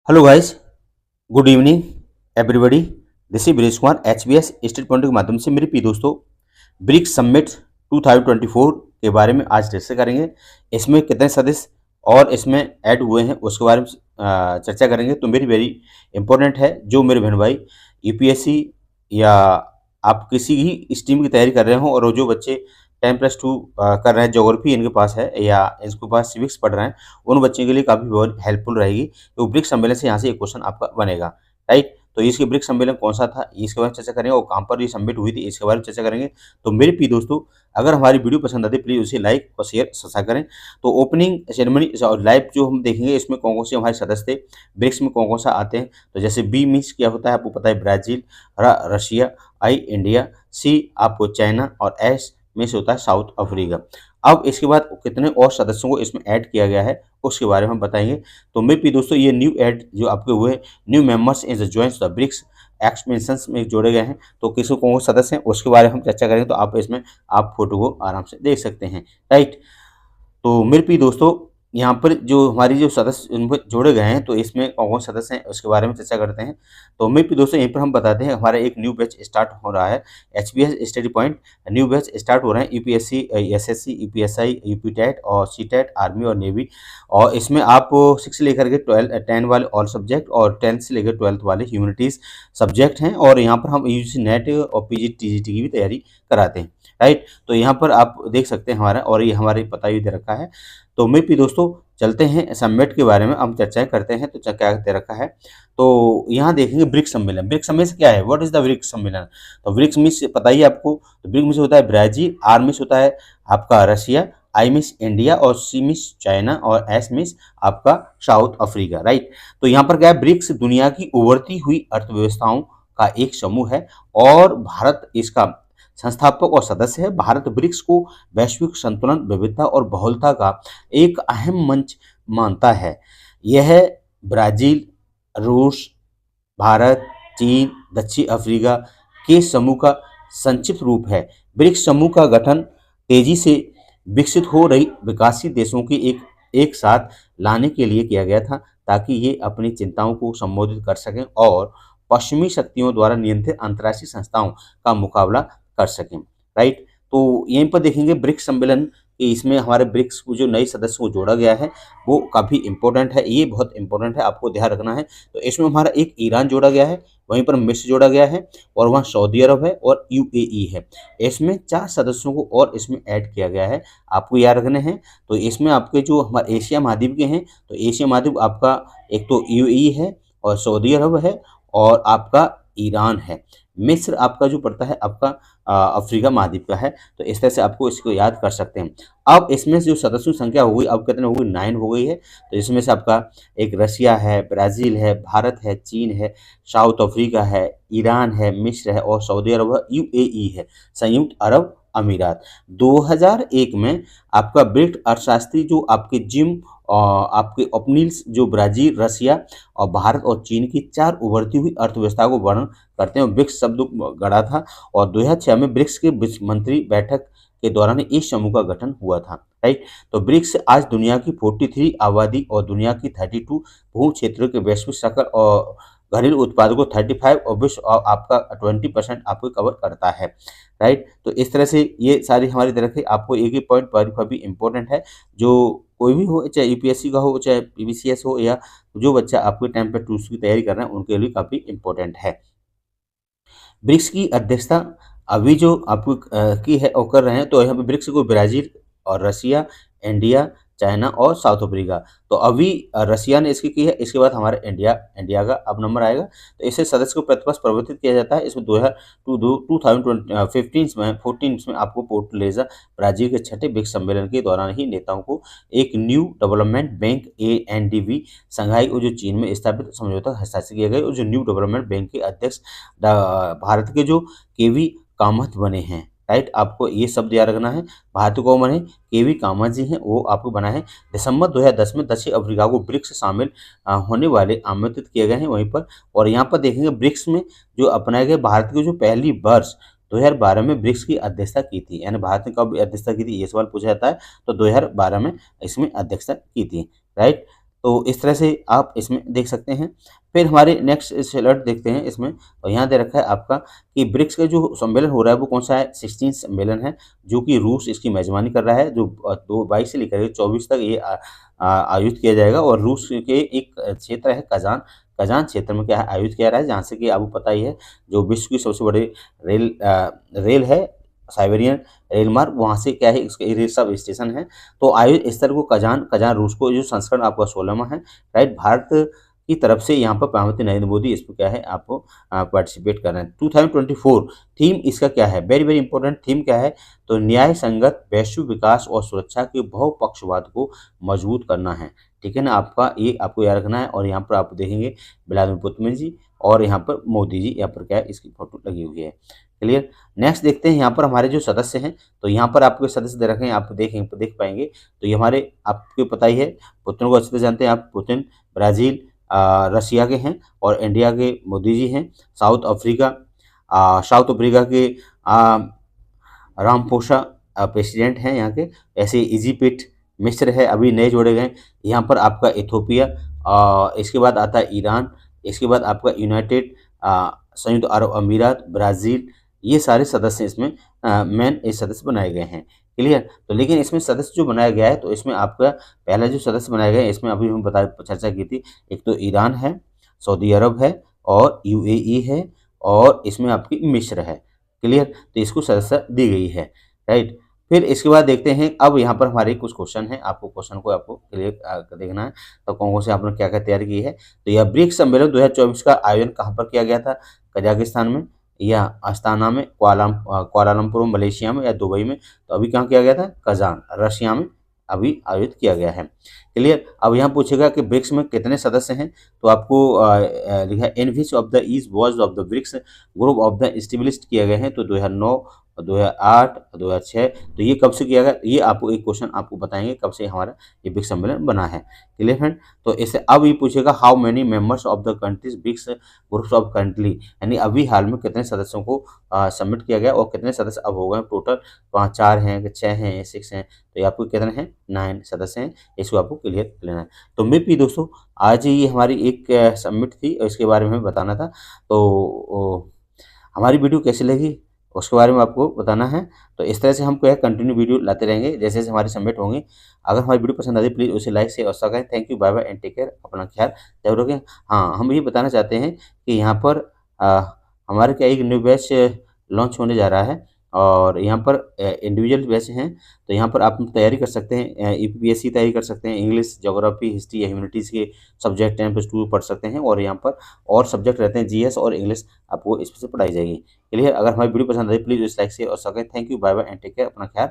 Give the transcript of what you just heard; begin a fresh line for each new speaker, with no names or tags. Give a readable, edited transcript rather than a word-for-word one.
Hello guys, good evening everybody. This is Viresh Kumar HBs state point के माध्यम से। मेरे प्रिय दोस्तों, ब्रिक्स समिट 2024 के बारे में आज डिस्कस करेंगे। इसमें कितने सदस्य और इसमें ऐड हुए हैं उसके बारे में चर्चा करेंगे। तो मेरी वेरी इंपॉर्टेंट है, जो मेरे बहन भाई यूपीएससी या आप किसी भी स्ट्रीम की तैयारी कर रहे हो और जो बच्चे 10+2 कर रहे हैं, ज्योग्राफी इनके पास है या इनके पास सिविक्स पढ़ रहे हैं, उन बच्चों के लिए काफ़ी बहुत हेल्पफुल रहेगी। तो ब्रिक्स सम्मेलन से यहाँ से एक क्वेश्चन आपका बनेगा, राइट। तो इसके ब्रिक्स सम्मेलन कौन सा था, इसके बारे में चर्चा करेंगे, और कहाँ पर ये सबमिट हुई थी इसके बारे में चर्चा करेंगे। तो मेरे प्रिय दोस्तों, अगर हमारी वीडियो पसंद आती है प्लीज़ उसे लाइक और शेयर सब्सक्राइब करें। तो ओपनिंग सेरेमनी और लाइव जो हम देखेंगे, इसमें कौन कौन से हमारे सदस्य थे, ब्रिक्स में कौन कौन सा आते हैं। तो जैसे बी मीन्स क्या होता है आपको पता है, ब्राज़ील, रशिया, आई इंडिया, सी आपको चाइना, और एस में से होता है साउथ अफ्रीका। अब इसके बाद कितने और सदस्यों को इसमें ऐड किया गया है उसके बारे में हम बताएंगे। तो मेरे प्रिय दोस्तों, ये न्यू ऐड जो आपके हुए, new members in the joins the BRICS expansions में जोड़े गए हैं। तो किसको कौन कौन सदस्य हैं उसके बारे में हम चर्चा करेंगे। तो आप इसमें आप फोटो को आराम से देख सकते हैं, राइट। तो मेरे प्रिय दोस्तों, यहाँ पर जो हमारी जो सदस्य उन पर जोड़े गए हैं, तो इसमें कौन कौन सदस्य हैं उसके बारे में चर्चा करते हैं। तो मेरे प्रिय दोस्तों, यहीं पर हम बताते हैं हमारा एक न्यू बैच स्टार्ट हो रहा है, HBs study point new batch start हो रहे हैं। यूपीएससी, एसएससी, यूपीएसआई, यूपीटेट और सीटेट, आर्मी और नेवी। और इसमें आप 6 से लेकर के 10 वाले ऑल सब्जेक्ट और 10 से लेकर 12 वाले ह्यूमैनिटीज सब्जेक्ट हैं। और यहाँ पर हम यूजीसी नेट और पीजीटीजीटी की भी तैयारी कराते हैं, राइट। तो यहाँ पर आप देख सकते हैं हमारा, और ये हमारे पता भी दे रखा है। तो मेरे प्रिय दोस्तों, चलते हैं समिट के बारे में हम चर्चाएं करते हैं। तो क्या दे रखा है, तो यहाँ देखेंगे ब्रिक्स सम्मेलन। ब्रिक्स सम्मेलन क्या है, व्हाट इज द ब्रिक्स सम्मेलन। तो ब्रिक्स मीन्स पता ही है आपको। तो ब्रिक्स मीन्स होता है ब्राजील, आर मीन्स होता है आपका रशिया, आई मीन्स इंडिया, और सी मीन्स चाइना, और एस मीन्स आपका साउथ अफ्रीका, राइट। तो यहाँ पर क्या है, ब्रिक्स दुनिया की उभरती हुई अर्थव्यवस्थाओं का एक समूह है और भारत इसका संस्थापक और सदस्य है। भारत ब्रिक्स को वैश्विक संतुलन, विविधता और बहुलता का एक अहम मंच मानता है। यह ब्राजील, रूस, भारत, चीन, दक्षिण अफ्रीका के समूह का संक्षिप्त रूप है। ब्रिक्स समूह का गठन तेजी से विकसित हो रही विकासशील देशों की एक साथ लाने के लिए किया गया था, ताकि ये अपनी चिंताओं को संबोधित कर सकें और पश्चिमी शक्तियों द्वारा नियंत्रित अंतर्राष्ट्रीय संस्थाओं का मुकाबला कर सकें, राइट। तो यहीं पर देखेंगे ब्रिक्स सम्मेलन कि इसमें हमारे ब्रिक्स को जो नए सदस्य को जोड़ा गया है वो काफ़ी इंपॉर्टेंट है। ये बहुत इंपॉर्टेंट है, आपको ध्यान रखना है। तो इसमें हमारा एक ईरान जोड़ा गया है, वहीं पर मिस्र जोड़ा गया है, और वहाँ सऊदी अरब है और यूएई है। इसमें 4 सदस्यों को और इसमें ऐड किया गया है, आपको याद रखने हैं। तो इसमें आपके जो हमारे एशिया महाद्वीप के हैं, तो एशिया महाद्वीप आपका एक तो यूएई है और सऊदी अरब है और आपका ईरान है। मिस्र आपका जो पड़ता है आपका अफ्रीका महाद्वीप का है। तो इस तरह से आपको इसको याद कर सकते हैं। अब इसमें जो सदस्यों की संख्या हो गई, अब कितने हो गई, 9 हो गई है। तो इसमें से आपका एक रशिया है, ब्राज़ील है, भारत है, चीन है, साउथ अफ्रीका है, ईरान है, मिस्र है और सऊदी अरब है, यूएई है, संयुक्त अरब अमीरात। 2001 में आपका ब्रिक्स अर्थशास्त्री जो आपके जिम आपके ओपनिल्स जो ब्राज़ील, रशिया और भारत और चीन की 4 उभरती हुई अर्थव्यवस्था को वर्णन करते हैं, ब्रिक्स शब्द गढ़ा था। और 2006 में ब्रिक्स के विश्व मंत्री बैठक के दौरान इस समूह का गठन हुआ था, राइट। तो ब्रिक्स आज दुनिया की 43 आबादी और दुनिया की 32 भू क्षेत्रों के वैश्विक सकल और घरेलू उत्पाद को 35 और विश्व और आपका 20% आपको कवर करता है, राइट। तो इस तरह से ये सारी हमारी तरफ से आपको एक ही पॉइंट पर भी इम्पोर्टेंट है, जो कोई भी हो, चाहे यूपीएससी का हो, चाहे पीवीसीएस हो, या जो बच्चा आपके टाइम पर टूल्स की तैयारी कर रहे हैं उनके लिए काफ़ी इम्पोर्टेंट है। ब्रिक्स की अध्यक्षता अभी जो आपको की है और कर रहे हैं। तो यहाँ पे ब्रिक्स को ब्राज़ील और रशिया, इंडिया, चाइना और साउथ अफ्रीका। तो अभी रशिया ने इसकी की है, इसके बाद हमारा इंडिया का अब नंबर आएगा। तो इससे सदस्य को प्रतिवर्ष परिवर्तित किया जाता है। इसमें 2015 में 14 में आपको पोर्टुलेजा ब्राज़ील के छठे ब्रिक्स सम्मेलन के दौरान ही नेताओं को एक न्यू डेवलपमेंट बैंक ANDB संघाई और जो चीन में स्थापित समझौता हस्ताक्षर किया गया, और जो न्यू डेवलपमेंट बैंक के अध्यक्ष भारत के जो केवी कामत बने हैं, राइट। आपको ये शब्द याद रखना है, भारत को बने केवी कामत जी हैं, वो आपको बना है। दिसंबर 2010 में दक्षिण अफ्रीका को ब्रिक्स शामिल होने वाले आमंत्रित किए गए हैं वहीं पर। और यहाँ पर देखेंगे ब्रिक्स में जो अपनाए गए, भारत की जो पहली वर्ष 2012 में ब्रिक्स की अध्यक्षता की थी, यानी भारत ने कब अध्यक्षता की थी ये सवाल पूछा जाता है। तो 2012 में इसमें अध्यक्षता की थी, राइट। तो इस तरह से आप इसमें देख सकते हैं। फिर हमारे नेक्स्ट स्लाइड देखते हैं इसमें, और यहाँ दे रखा है आपका कि ब्रिक्स का जो सम्मेलन हो रहा है वो कौन सा है, 16 सम्मेलन है, जो कि रूस इसकी मेजबानी कर रहा है, जो 22 से लेकर 24 तक ये आयोजित किया जाएगा। और रूस के एक क्षेत्र है कजान, कजान क्षेत्र में क्या है आयोजित किया रहा है, जहाँ से कि आपको पता ही है जो विश्व की सबसे बड़ी रेल है, साइबेरियन रेल मार्ग, वहाँ से क्या है इसका ये सब स्टेशन है। तो आयोजित स्थल को कजान, कजान रूस को, जो संस्करण आपका 16वां है, राइट। भारत की तरफ से यहाँ पर प्रधानमंत्री नरेंद्र मोदी इसमें क्या है आपको पार्टिसिपेट कर रहे हैं। 2024 थीम इसका क्या है, वेरी वेरी इंपॉर्टेंट थीम क्या है, तो न्याय संगत वैश्विक विकास और सुरक्षा के बहुपक्षवाद को मजबूत करना है। ठीक है ना, आपका ये आपको याद रखना है। और यहाँ पर आप देखेंगे व्लादिमीर पुतिन जी और यहाँ पर मोदी जी, यहाँ पर क्या है इसकी फोटो लगी हुई है। क्लियर। नेक्स्ट देखते हैं यहाँ पर हमारे जो सदस्य हैं, तो यहाँ पर आपको सदस्य दे रखे हैं, आप देख पाएंगे। तो ये हमारे आपको पता ही है, पुतिन को अच्छे से जानते हैं आप, पुतिन ब्राज़ील रशिया के हैं, और इंडिया के मोदी जी हैं। साउथ अफ्रीका के रामपोसा प्रेसिडेंट हैं यहाँ के। ऐसे इजिप्ट, मिस्र है, अभी नए जोड़े गए। यहाँ पर आपका इथोपिया, इसके बाद आता है ईरान, इसके बाद आपका यूनाइटेड संयुक्त अरब अमीरात, ब्राज़ील, ये सारे सदस्य इसमें मेन इस सदस्य बनाए गए हैं। क्लियर। तो लेकिन इसमें सदस्य जो बनाया गया है, तो इसमें आपका पहला जो सदस्य बनाया गया है, इसमें अभी हम चर्चा की थी, एक तो ईरान है, सऊदी अरब है, और यूएई है, और इसमें आपकी मिस्र है। क्लियर। तो इसको सदस्य दी गई है, राइट। फिर इसके बाद देखते हैं, अब यहाँ पर हमारे कुछ क्वेश्चन है, आपको क्वेश्चन को आपको क्लियर देखना है, तो कौन से आपने क्या क्या तैयारी की है। तो यह ब्रिक्स सम्मेलन 2024 का आयोजन कहाँ पर किया गया था, कजाकिस्तान में, या अस्ताना में, कुआलालंपुर मलेशिया में, या दुबई में। तो अभी कहाँ किया गया था, कजान रशिया में अभी आयोजित किया गया है। क्लियर। अब यहाँ पूछेगा कि ब्रिक्स में कितने सदस्य हैं, तो आपको लिखा है in which of the is was of the BRICS group of the established किया गए हैं, तो 2009, 2008, 2006। तो ये कब से किया गया, ये आपको एक क्वेश्चन आपको बताएंगे कब से हमारा ये ब्रिक्स सम्मेलन बना है। Clear friend. तो इससे अब ये पूछेगा how many members of the countries BRICS groups of country, यानी अभी हाल में कितने सदस्यों को सबमिट किया गया, और कितने सदस्य अब हो गए टोटल, 5, 4 हैं, 6 हैं, 6 हैं। तो ये आपको कितने हैं, 9 सदस्य हैं, इसको आपको क्लियर लेना है। तो मेरे प्रिय दोस्तों, आज ये हमारी एक सबमिट थी और इसके बारे में बताना था। तो हमारी वीडियो कैसी लगी उसके बारे में आपको बताना है। तो इस तरह से हम क्या कंटिन्यू वीडियो लाते रहेंगे जैसे जैसे हमारी सबमिट होंगे। अगर हमारी वीडियो पसंद आती है प्लीज़ उसे लाइक से और सब्सक्राइब करें। Thank you, bye bye and take care, अपना ख्याल जरूर रखें। हाँ, हम ये बताना चाहते हैं कि यहाँ पर हमारे क्या एक न्यू बैच लॉन्च होने जा रहा है, और यहाँ पर इंडिविजुअल बैच हैं। तो यहाँ पर आप तैयारी कर सकते हैं, यूपीएससी तैयारी कर सकते हैं, इंग्लिश, ज्योग्राफी, हिस्ट्री या ह्यूमैनिटीज़ के सब्जेक्ट 10+2 पढ़ सकते हैं, और यहाँ पर और सब्जेक्ट रहते हैं जीएस और इंग्लिश, आपको इसमें से पढ़ाई जाएगी। क्लियर। अगर हमारी वीडियो पसंद आई प्लीज़ इस लाइक से और subscribe. Thank you, bye bye and take care, अपना ख्याल